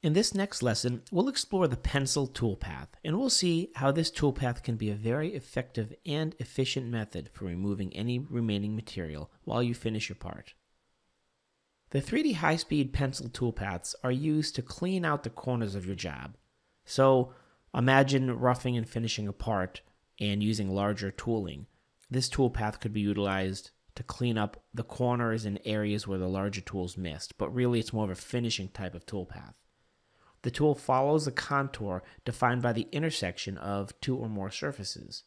In this next lesson, we'll explore the Pencil Toolpath, and we'll see how this toolpath can be a very effective and efficient method for removing any remaining material while you finish your part. The 3D high-speed pencil toolpaths are used to clean out the corners of your job. So imagine roughing and finishing a part and using larger tooling. This toolpath could be utilized to clean up the corners and areas where the larger tools missed, but really it's more of a finishing type of toolpath. The tool follows a contour defined by the intersection of two or more surfaces.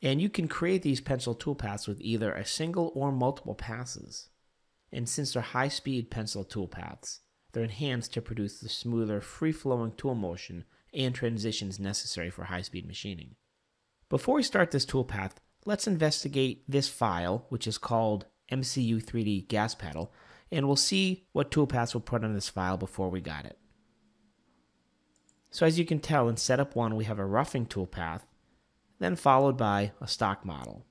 And you can create these pencil toolpaths with either a single or multiple passes. And since they're high-speed pencil toolpaths, they're enhanced to produce the smoother, free-flowing tool motion and transitions necessary for high-speed machining. Before we start this toolpath, let's investigate this file, which is called MCU3D gas pedal, and we'll see what toolpaths we'll put on this file before we got it. So as you can tell, in setup 1, we have a roughing toolpath, then followed by a stock model.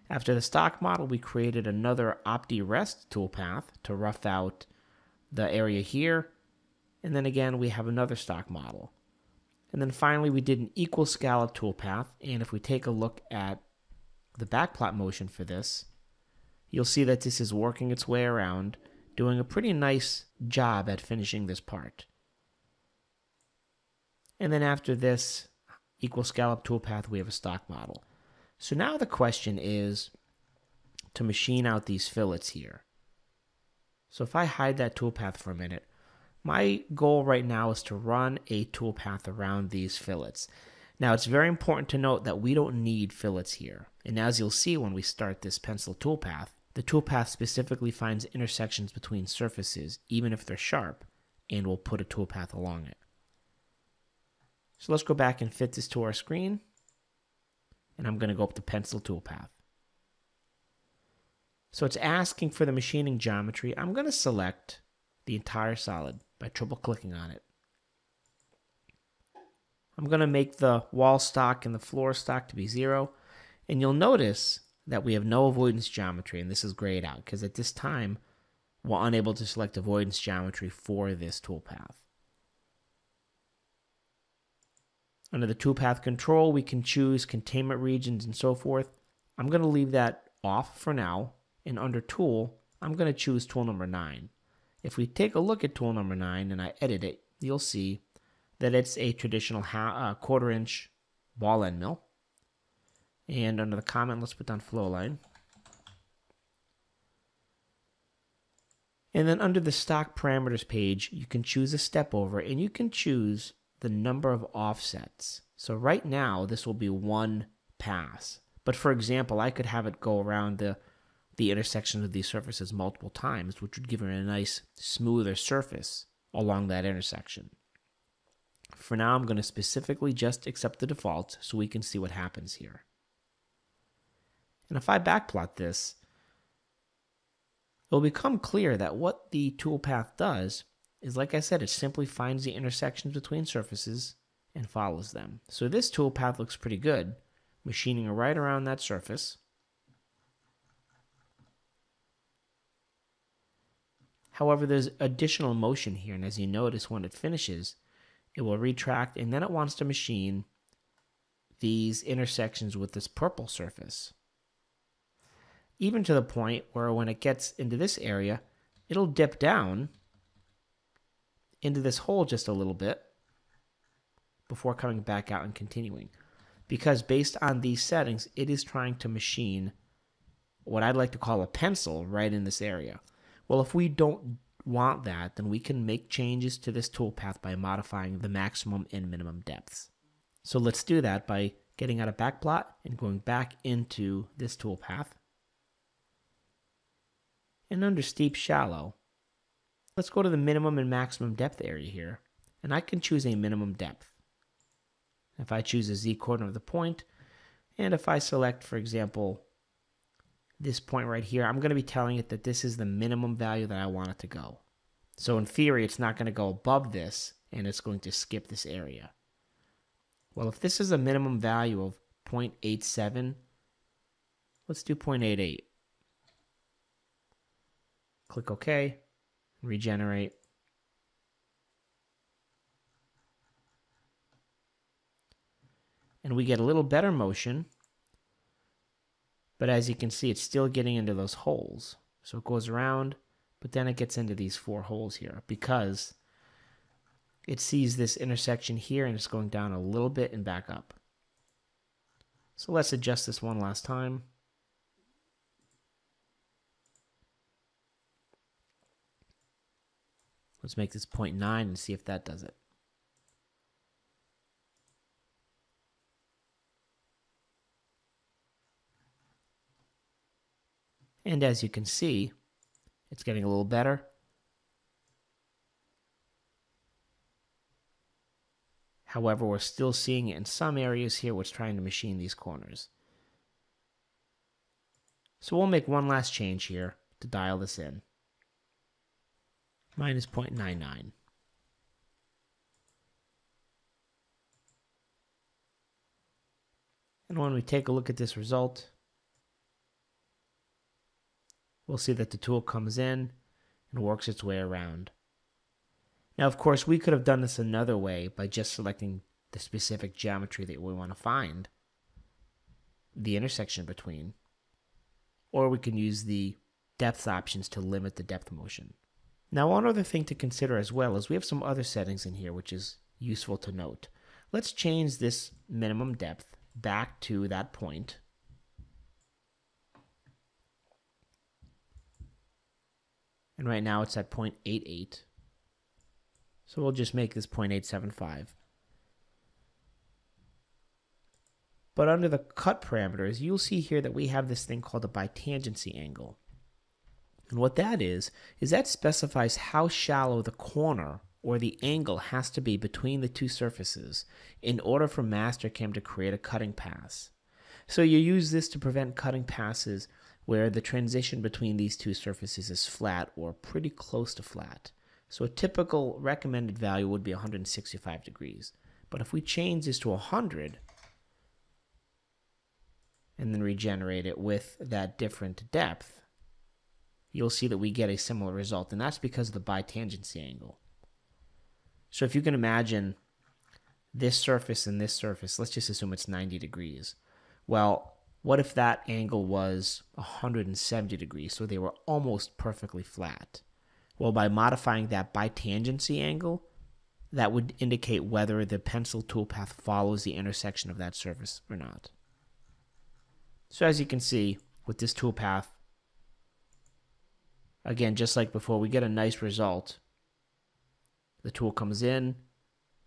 After the stock model, we created another OptiRest toolpath to rough out the area here, and then again we have another stock model. And then finally we did an equal scallop toolpath, and if we take a look at the backplot motion for this, you'll see that this is working its way around, doing a pretty nice job at finishing this part. And then after this equal scallop toolpath, we have a stock model. So now the question is to machine out these fillets here. So if I hide that toolpath for a minute, my goal right now is to run a toolpath around these fillets. Now it's very important to note that we don't need fillets here. And as you'll see when we start this pencil toolpath, the toolpath specifically finds intersections between surfaces, even if they're sharp, and will put a toolpath along it. So let's go back and fit this to our screen. And I'm going to go up to Pencil Toolpath. So it's asking for the machining geometry. I'm going to select the entire solid by triple clicking on it. I'm going to make the wall stock and the floor stock to be 0. And you'll notice that we have no avoidance geometry, and this is grayed out because at this time we're unable to select avoidance geometry for this toolpath. Under the toolpath control, we can choose containment regions and so forth. I'm going to leave that off for now. And under tool, I'm going to choose tool number 9. If we take a look at tool number 9 and I edit it, you'll see that it's a traditional 1/4 inch ball end mill. And under the comment, let's put down flow line. And then under the stock parameters page, you can choose a step over and you can choose the number of offsets. So right now, this will be 1 pass. But for example, I could have it go around the intersection of these surfaces multiple times, which would give it a nice, smoother surface along that intersection. For now, I'm going to specifically just accept the default so we can see what happens here. And if I backplot this, it'll become clear that what the toolpath does is, like I said, it simply finds the intersections between surfaces and follows them. So this toolpath looks pretty good, machining right around that surface. However, there's additional motion here, and as you notice when it finishes, it will retract, and then it wants to machine these intersections with this purple surface. Even to the point where when it gets into this area, it'll dip down into this hole just a little bit before coming back out and continuing. Because based on these settings, it is trying to machine what I'd like to call a pencil right in this area. Well, if we don't want that, then we can make changes to this toolpath by modifying the maximum and minimum depths. So let's do that by getting out of backplot and going back into this toolpath. And under steep shallow, let's go to the minimum and maximum depth area here, and I can choose a minimum depth. If I choose a z-coordinate of the point, and if I select, for example, this point right here, I'm going to be telling it that this is the minimum value that I want it to go. So in theory, it's not going to go above this, and it's going to skip this area. Well, if this is a minimum value of 0.87, let's do 0.88. Click OK, regenerate. and we get a little better motion. But as you can see, it's still getting into those holes. So it goes around, but then it gets into these 4 holes here because it sees this intersection here and it's going down a little bit and back up. So let's adjust this one last time. Let's make this 0.9 and see if that does it. And as you can see, it's getting a little better. However, we're still seeing it in some areas here where it's trying to machine these corners. So we'll make one last change here to dial this in. Minus 0.99. And when we take a look at this result, we'll see that the tool comes in and works its way around. Now, of course, we could have done this another way by just selecting the specific geometry that we want to find the intersection between. Or we can use the depth options to limit the depth motion. Now, one other thing to consider as well is we have some other settings in here which is useful to note. Let's change this minimum depth back to that point. And right now it's at 0.88. So we'll just make this 0.875. But under the cut parameters, you'll see here that we have this thing called a bitangency angle. And what that is that specifies how shallow the corner or the angle has to be between the two surfaces in order for Mastercam to create a cutting pass. So you use this to prevent cutting passes where the transition between these two surfaces is flat or pretty close to flat. So a typical recommended value would be 165 degrees. But if we change this to 100 and then regenerate it with that different depth, you'll see that we get a similar result, and that's because of the bitangency angle. So if you can imagine this surface and this surface, let's just assume it's 90 degrees. Well, what if that angle was 170 degrees, so they were almost perfectly flat? Well, by modifying that bitangency angle, that would indicate whether the pencil toolpath follows the intersection of that surface or not. So as you can see, with this toolpath, again, just like before, we get a nice result. The tool comes in,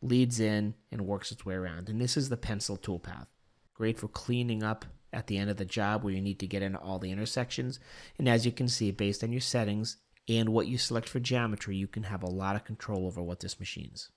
leads in, and works its way around. And this is the pencil toolpath. Great for cleaning up at the end of the job where you need to get into all the intersections. And as you can see, based on your settings and what you select for geometry, you can have a lot of control over what this machines.